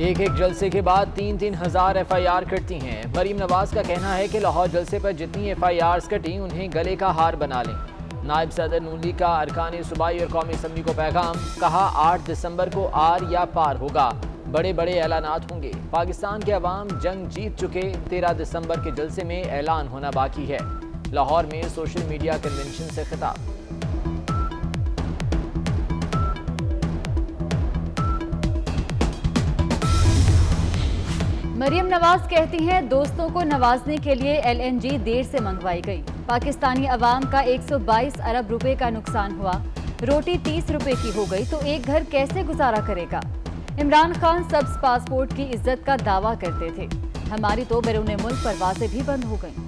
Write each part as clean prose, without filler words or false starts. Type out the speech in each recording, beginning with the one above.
एक एक जलसे के बाद 3,000 FIR कटती हैं। मरीम नवाज का कहना है कि लाहौर जलसे पर जितनी FIRs कटी उन्हें गले का हार बना लें। नायब सदर नून लीग का अरकान सूबाई और कौमी असम्बली को पैगाम, कहा 8 दिसंबर को आर या पार होगा, बड़े बड़े ऐलानात होंगे। पाकिस्तान के अवाम जंग जीत चुके, 13 दिसंबर के जलसे में ऐलान होना बाकी है। लाहौर में सोशल मीडिया कन्वेंशन से खिताब। मरीम नवाज कहती हैं दोस्तों को नवाजने के लिए LNG देर से मंगवाई गई। पाकिस्तानी अवाम का 122 अरब रुपए का नुकसान हुआ। रोटी 30 रुपए की हो गई तो एक घर कैसे गुजारा करेगा। इमरान खान सब्ज पासपोर्ट की इज्जत का दावा करते थे, हमारी तो बैरून मुल्क परवाजें भी बंद हो गईं।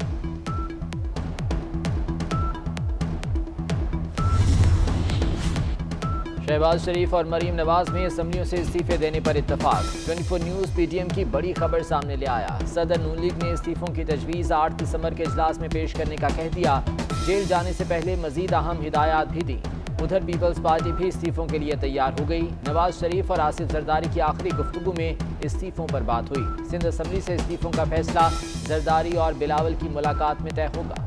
शहबाज शरीफ और मरीम नवाज में असम्बलियों से इस्तीफे देने पर इत्तफाक। 24 न्यूज़ PTM की बड़ी खबर सामने ले आया। सदर नून लीग ने इस्तीफों की तजवीज़ 8 दिसंबर के इजलास में पेश करने का कह दिया। जेल जाने से पहले मजीद अहम हिदायत भी दी। उधर पीपल्स पार्टी भी इस्तीफों के लिए तैयार हो गई। नवाज शरीफ और आसिफ जरदारी की आखिरी गुफ्तगू में इस्तीफों पर बात हुई। सिंध असम्बली से इस्तीफों का फैसला जरदारी और बिलावल की मुलाकात में तय होगा।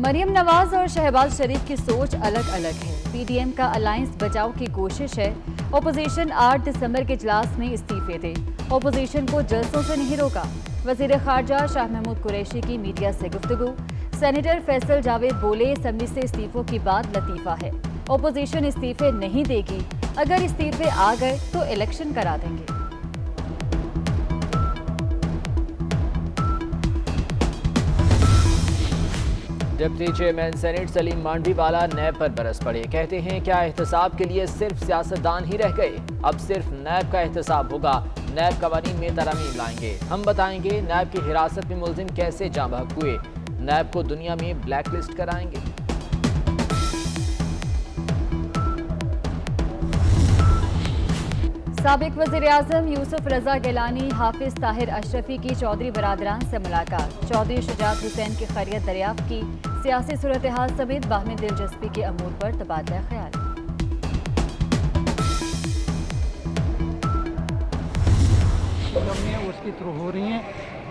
मरीम नवाज और शहबाज शरीफ की सोच अलग अलग है। PDM का अलायंस बचाव की कोशिश है। ओपोजिशन 8 दिसंबर के इजलास में इस्तीफे थे। ओपोजिशन को जलसों से नहीं रोका। वजीर खारजा शाह महमूद कुरैशी की मीडिया से गुफ्तगू। सेनेटर फैसल जावेद बोले, असम्बली से इस्तीफों की बात लतीफ़ा है, ओपोजिशन इस्तीफे नहीं देगी, अगर इस्तीफे आ गए तो इलेक्शन करा देंगे। Deputy chairman senate Salim Mandviwala NAB पर बरस पड़े। कहते हैं क्या एहतसाब के लिए सिर्फ सियासतदान ही रह गए, अब सिर्फ नैब का एहतसाब होगा, नैब कवानीन में तरमीम लाएंगे। हम बताएंगे नैब की हिरासत में मुलजिम कैसे जाँ बहक हुए, नैब को दुनिया में ब्लैक लिस्ट कराएंगे। साबिक वज़ीर-ए-आज़म यूसुफ रजा गिलानी हाफिज ताहिर अशरफी की चौधरी बरादरान से मुलाकात। चौधरी शुजात हुसैन की खैरियत दरियाफ्त की। सियासी सूरत हाल समेत बाहमी दिलचस्पी के अमूर पर तबादला ख्याल। उसकी थ्रू हो रही हैं,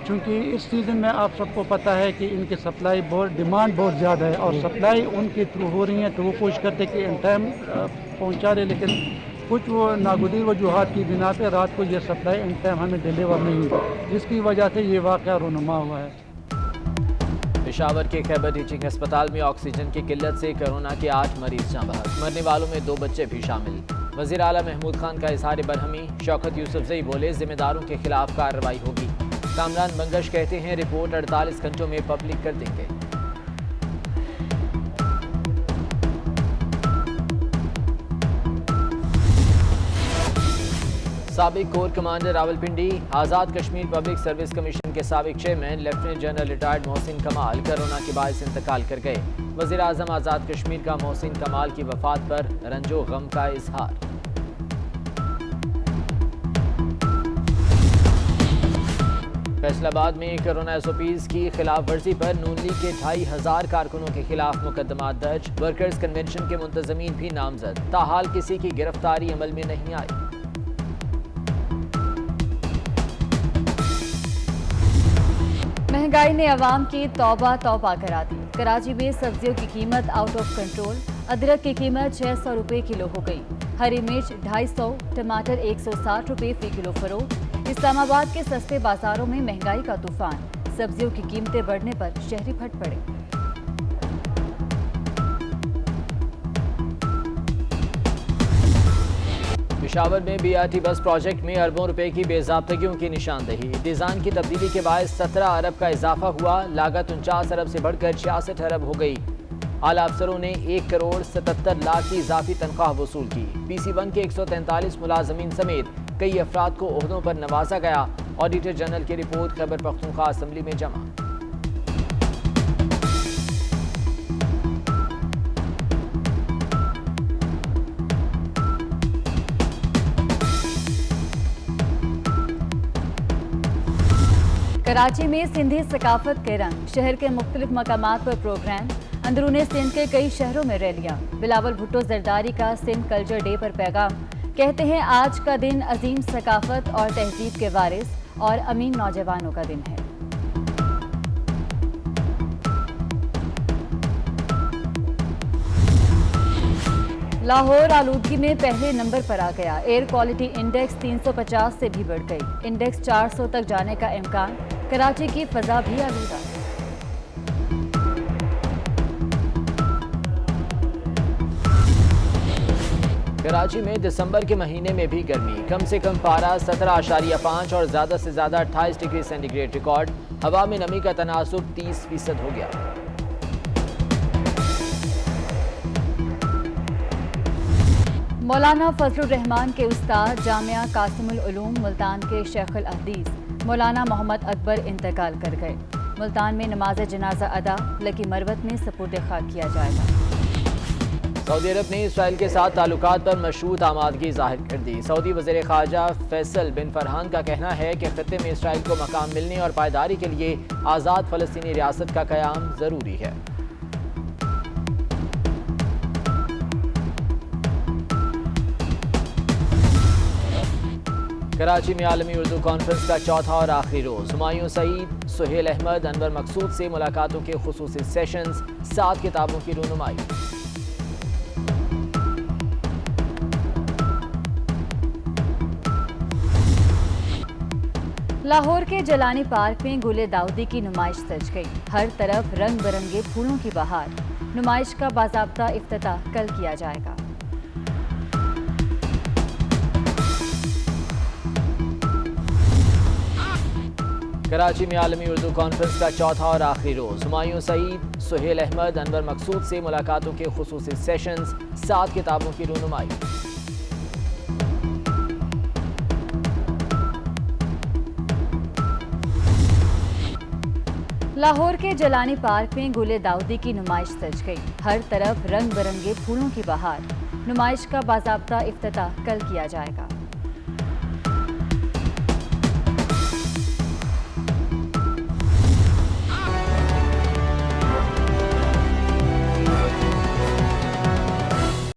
चूँकि इस सीज़न में आप सबको पता है कि इनकी सप्लाई बहुत डिमांड बहुत ज़्यादा है और सप्लाई उनके थ्रू हो रही है, तो वो कोशिश करते कि इन टाइम पहुँचा रहे, लेकिन कुछ वो नागुदीर वजूहात की बिना पे रात को ये सप्लाई इन टाइम हमें डिलीवर नहीं हुई, जिसकी वजह से ये वाक़या रोनुमा हुआ है। पेशावर के खैबर टीचिंग अस्पताल में ऑक्सीजन की किल्लत से कोरोना के 8 मरीज जाँ बहक, मरने वालों में 2 बच्चे भी शामिल। वज़ीर आला महमूद खान का इज़हार बरहमी। शौकत यूसुफजई बोले, जिम्मेदारों के खिलाफ कार्रवाई होगी। कामरान बंगश कहते हैं रिपोर्ट 48 घंटों में पब्लिक कर देंगे। साबिक core commander Rawalpindi, Azad Kashmir public service commission के साबिक chairman lieutenant general retired Mohsin कमाल कोरोना के बायस इंतकाल कर गए। वज़ीर आज़म आज़ाद कश्मीर का मोहसिन कमाल की वफात पर रंजो गम का इजहार। फैसलाबाद में कोरोना SOPs की खिलाफ वर्जी पर नून लीग के 2,500 कारकुनों के खिलाफ मुकदमा दर्ज। वर्कर्स कन्वेंशन के मुंतजमीन भी नामजद, ताहाल किसी की गिरफ्तारी अमल में नहीं आई। महंगाई ने अवाम की तौबा तौबा करा दी। कराची में सब्जियों की कीमत आउट ऑफ कंट्रोल। अदरक की कीमत 600 रुपए किलो हो गई। हरी मिर्च 250, टमाटर 160 रुपए फी किलो फरोख्त। इस्लामाबाद के सस्ते बाजारों में महंगाई का तूफान। सब्जियों की कीमतें बढ़ने पर शहरी फट पड़े। पेशावर में BRT बस प्रोजेक्ट में अरबों रुपए की बेज़ाब्तगियों की निशानदेही। डिज़ाइन की तब्दीली के बायस 17 अरब का इजाफा हुआ। लागत 49 अरब से बढ़कर 66 अरब हो गई। आला अफसरों ने 1 करोड़ 77 लाख की इजाफी तनख्वाह वसूल की। PC1 के 143 मुलाजमीन समेत कई अफराद को ओहदों पर नवाजा गया। ऑडिटर जनरल की रिपोर्ट खैबर पख्तूनख्वा असम्बली में जमा। कराची में सिंधी सकाफत के रंग, शहर के मुख्तलिफ मकामात पर प्रोग्राम, अंदरूने सिंध के कई शहरों में रैलियां। बिलावल भुट्टो जरदारी का सिंध कल्चर डे पर पैगाम, कहते हैं आज का दिन अजीम सकाफत और तहजीब के वारिस और अमीन नौजवानों का दिन है। लाहौर आलूदगी में पहले नंबर पर आ गया। एयर क्वालिटी इंडेक्स 350 से भी बढ़ गई। इंडेक्स 400 तक जाने का इम्कान। कराची की फजा भी आलूदा। कराची में दिसंबर के महीने में भी गर्मी, कम से कम पारा 17.5 और ज़्यादा से ज़्यादा 28 डिग्री सेंटीग्रेड रिकॉर्ड। हवा में नमी का तनासुब 30% हो गया। मौलाना फजलुर रहमान के उस्ताद जामिया कासिमुल उलूम मुल्तान के शेखुल अहदीस मौलाना मोहम्मद अकबर इंतकाल कर गए। मुल्तान में नमाज जनाजा अदा, लकी मरवत में सपुर्द खाक किया जाएगा। सऊदी अरब ने इसराइल के साथ ताल्लुकात पर मशरूत आमादगी जाहिर कर दी। सऊदी वज़ीर ख़ारजा फैसल बिन फरहान का कहना है कि खत्ते में इसराइल को मकाम मिलने और पायदारी के लिए आज़ाद फ़लस्तीनी रियासत का क़याम ज़रूरी है। कराची में आलमी उर्दू कॉन्फ्रेंस का चौथा और आखिरी रोज़। हुमायूं सईद, सुहेल अहमद, अनवर मकसूद से मुलाकातों के खुसूसी सेशंस, 7 किताबों की रूनुमाई। लाहौर के जलानी पार्क में गुले दाऊदी की नुमाइश सज गई। हर तरफ रंग बिरंगे फूलों की बहार। नुमाइश का बाज़ाब्ता इफ्तिताह कल किया जाएगा। कराची में आलमी उर्दू कॉन्फ्रेंस का चौथा और आखिरी रोज़। हुमायूं सईद, सुहेल अहमद, अनवर मकसूद से मुलाकातों के खुसूसी सेशंस, 7 किताबों की रूनुमाई। लाहौर के जलानी पार्क में गुले दाऊदी की नुमाइश सज गई। हर तरफ रंग बिरंगे फूलों की बहार। नुमाइश का बाज़ाब्ता इफ्तिताह कल किया जाएगा।